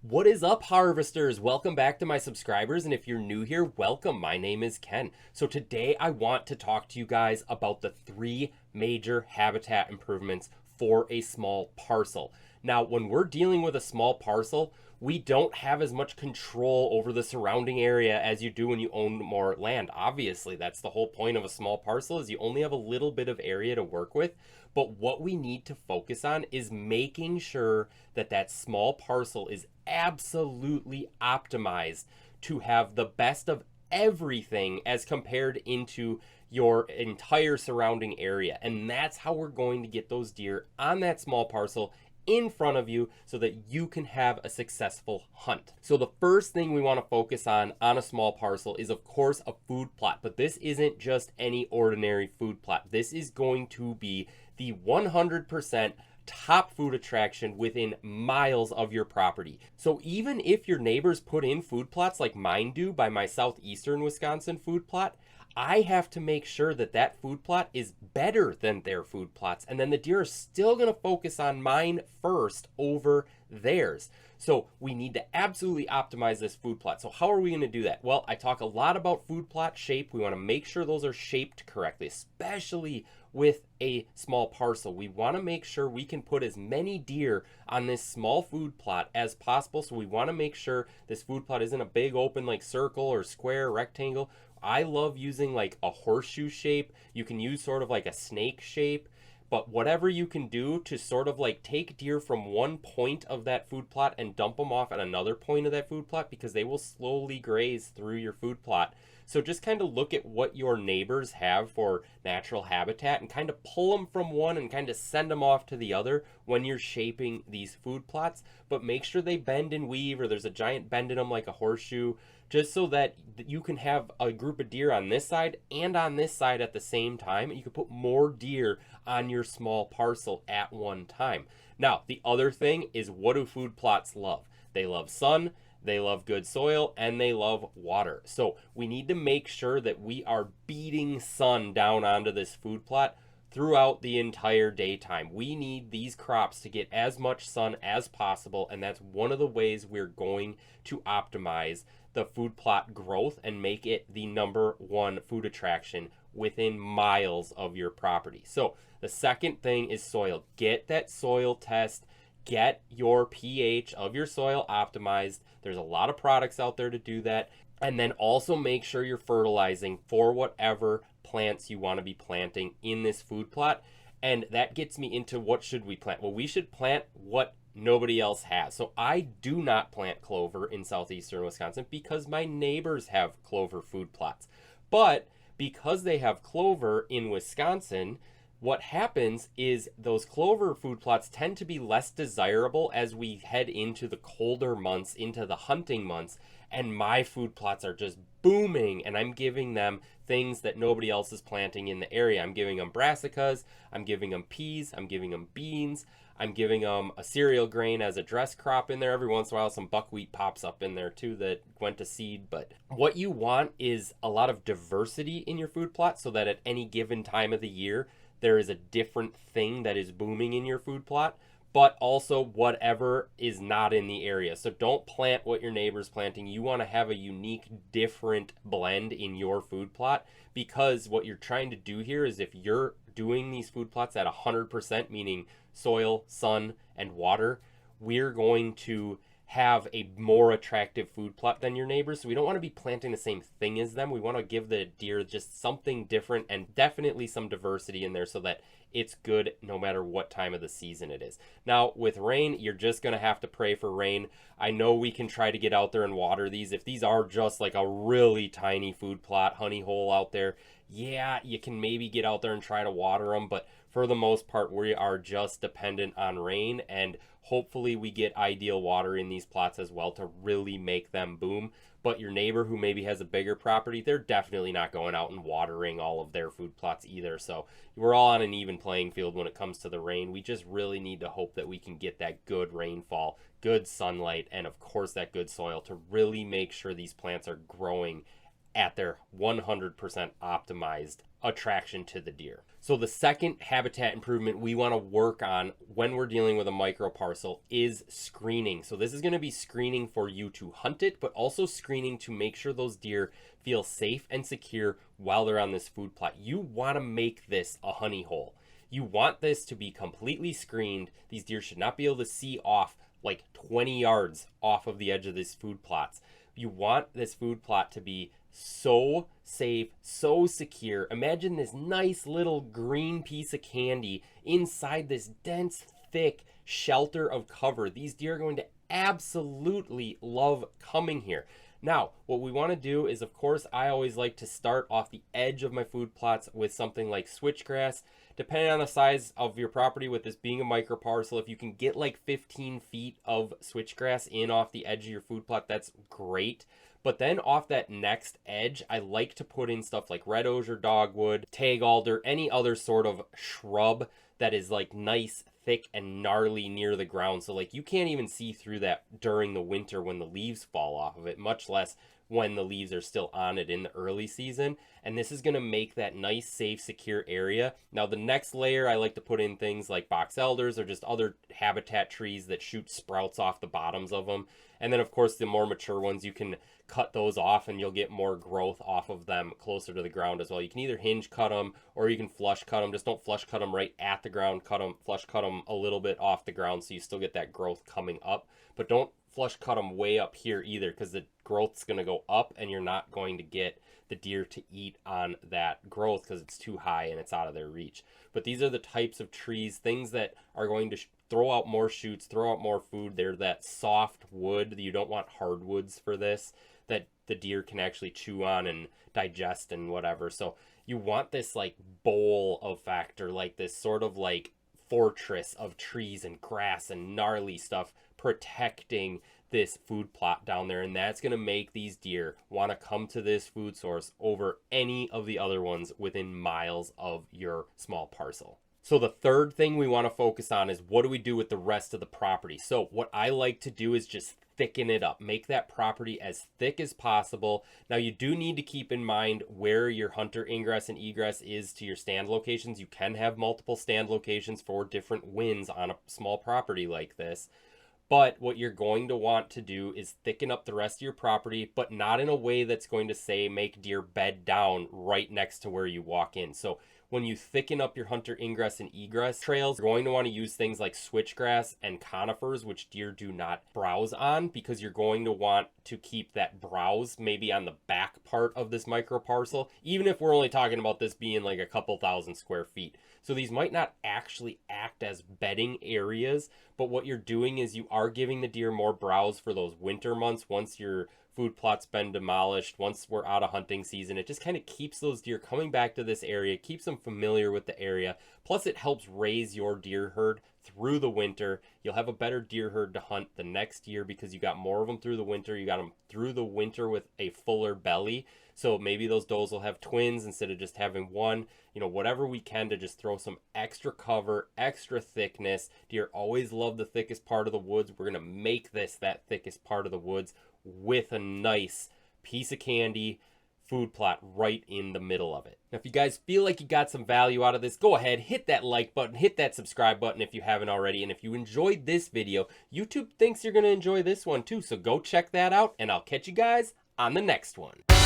What is up, harvesters? Welcome back to my subscribers, and if you're new here, welcome. My name is Ken. So today I want to talk to you guys about the three major habitat improvements for a small parcel. Now, when we're dealing with a small parcel, we don't have as much control over the surrounding area as you do when you own more land. Obviously, that's the whole point of a small parcel, is you only have a little bit of area to work with. But what we need to focus on is making sure that that small parcel is absolutely optimized to have the best of everything as compared into your entire surrounding area. And that's how we're going to get those deer on that small parcel in front of you so that you can have a successful hunt. So the first thing we want to focus on a small parcel is, of course, a food plot. But this isn't just any ordinary food plot. This is going to be the 100% top food attraction within miles of your property. So even if your neighbors put in food plots like mine do by my southeastern Wisconsin food plot, I have to make sure that that food plot is better than their food plots. And then the deer are still going to focus on mine first over theirs. So we need to absolutely optimize this food plot. So how are we going to do that? Well, I talk a lot about food plot shape. We want to make sure those are shaped correctly, especially with a small parcel. We want to make sure we can put as many deer on this small food plot as possible. So we want to make sure this food plot isn't a big open like circle or square, rectangle. I love using like a horseshoe shape. You can use sort of like a snake shape, but whatever you can do to sort of like take deer from one point of that food plot and dump them off at another point of that food plot, because they will slowly graze through your food plot. So just kind of look at what your neighbors have for natural habitat and kind of pull them from one and kind of send them off to the other when you're shaping these food plots. But make sure they bend and weave, or there's a giant bend in them like a horseshoe, just so that you can have a group of deer on this side and on this side at the same time. And you can put more deer on your small parcel at one time. Now, the other thing is, what do food plots love? They love sun, they love good soil, and they love water. So we need to make sure that we are beating sun down onto this food plot throughout the entire daytime. We need these crops to get as much sun as possible, and that's one of the ways we're going to optimize the food plot growth and make it the number one food attraction within miles of your property. So the second thing is soil. Get that soil test. Get your pH of your soil optimized. There's a lot of products out there to do that. And then also make sure you're fertilizing for whatever plants you want to be planting in this food plot. And that gets me into, what should we plant? Well, we should plant what nobody else has. So I do not plant clover in southeastern Wisconsin because my neighbors have clover food plots. But because they have clover in Wisconsin, what happens is those clover food plots tend to be less desirable as we head into the colder months, into the hunting months, and my food plots are just booming, and I'm giving them things that nobody else is planting in the area. I'm giving them brassicas, I'm giving them peas, I'm giving them beans, I'm giving them a cereal grain as a dress crop in there. Every once in a while, some buckwheat pops up in there too that went to seed. But what you want is a lot of diversity in your food plot, so that at any given time of the year, there is a different thing that is booming in your food plot, but also whatever is not in the area. So don't plant what your neighbor's planting. You want to have a unique, different blend in your food plot, because what you're trying to do here is, if you're doing these food plots at 100%, meaning soil, sun, and water, we're going to have a more attractive food plot than your neighbors. So we don't want to be planting the same thing as them. We want to give the deer just something different, and definitely some diversity in there, so that it's good no matter what time of the season it is. Now, with rain, you're just going to have to pray for rain. I know we can try to get out there and water these. If these are just like a really tiny food plot, honey hole out there, yeah, you can maybe get out there and try to water them. But for the most part, we are just dependent on rain, and hopefully we get ideal water in these plots as well to really make them boom. But your neighbor who maybe has a bigger property, they're definitely not going out and watering all of their food plots either. So we're all on an even playing field when it comes to the rain. We just really need to hope that we can get that good rainfall, good sunlight, and of course that good soil to really make sure these plants are growing at their 100% optimized attraction to the deer. So the second habitat improvement we want to work on when we're dealing with a micro parcel is screening. So this is going to be screening for you to hunt it, but also screening to make sure those deer feel safe and secure while they're on this food plot. You want to make this a honey hole. You want this to be completely screened. These deer should not be able to see off like 20 yards off of the edge of these food plots. You want this food plot to be so safe, so secure. Imagine this nice little green piece of candy inside this dense, thick shelter of cover. These deer are going to absolutely love coming here. Now, what we want to do is, of course, I always like to start off the edge of my food plots with something like switchgrass. Depending on the size of your property, with this being a micro parcel, if you can get like 15 feet of switchgrass in off the edge of your food plot, that's great. But then off that next edge, I like to put in stuff like red osier, dogwood, tag alder, any other sort of shrub that is like nice, thick, and gnarly near the ground. So like you can't even see through that during the winter when the leaves fall off of it, much less when the leaves are still on it in the early season. And this is going to make that nice, safe, secure area. Now the next layer, I like to put in things like box elders or just other habitat trees that shoot sprouts off the bottoms of them. And then of course the more mature ones, you can cut those off and you'll get more growth off of them closer to the ground as well. You can either hinge cut them or you can flush cut them. Just don't flush cut them right at the ground. Flush cut them a little bit off the ground so you still get that growth coming up. But don't flush cut them way up here either, because the growth's going to go up and you're not going to get the deer to eat on that growth because it's too high and it's out of their reach. But these are the types of trees, things that are going to throw out more shoots, throw out more food. They're that soft wood. You don't want hardwoods for this, that the deer can actually chew on and digest and whatever. So you want this like bowl of factor, like this sort of like fortress of trees and grass and gnarly stuff protecting this food plot down there. And that's going to make these deer want to come to this food source over any of the other ones within miles of your small parcel. So the third thing we want to focus on is, what do we do with the rest of the property? So what I like to do is just thicken it up, make that property as thick as possible. Now you do need to keep in mind where your hunter ingress and egress is to your stand locations. You can have multiple stand locations for different winds on a small property like this. But what you're going to want to do is thicken up the rest of your property, but not in a way that's going to say make deer bed down right next to where you walk in. So when you thicken up your hunter ingress and egress trails, you're going to want to use things like switchgrass and conifers, which deer do not browse on, because you're going to want to keep that browse maybe on the back part of this micro parcel, even if we're only talking about this being like a couple thousand square feet. So these might not actually act as bedding areas, but what you're doing is you are giving the deer more browse for those winter months. Once your food plot's been demolished, once we're out of hunting season, it just kind of keeps those deer coming back to this area, keeps them familiar with the area. Plus it helps raise your deer herd through the winter. You'll have a better deer herd to hunt the next year because you got more of them through the winter. You got them through the winter with a fuller belly. So maybe those does will have twins instead of just having one. You know, whatever we can to just throw some extra cover, extra thickness. Deer always love the thickest part of the woods. We're going to make this that thickest part of the woods with a nice piece of candy food plot right in the middle of it. Now, if you guys feel like you got some value out of this, go ahead, hit that like button, hit that subscribe button if you haven't already. And if you enjoyed this video, YouTube thinks you're going to enjoy this one too. So go check that out, and I'll catch you guys on the next one.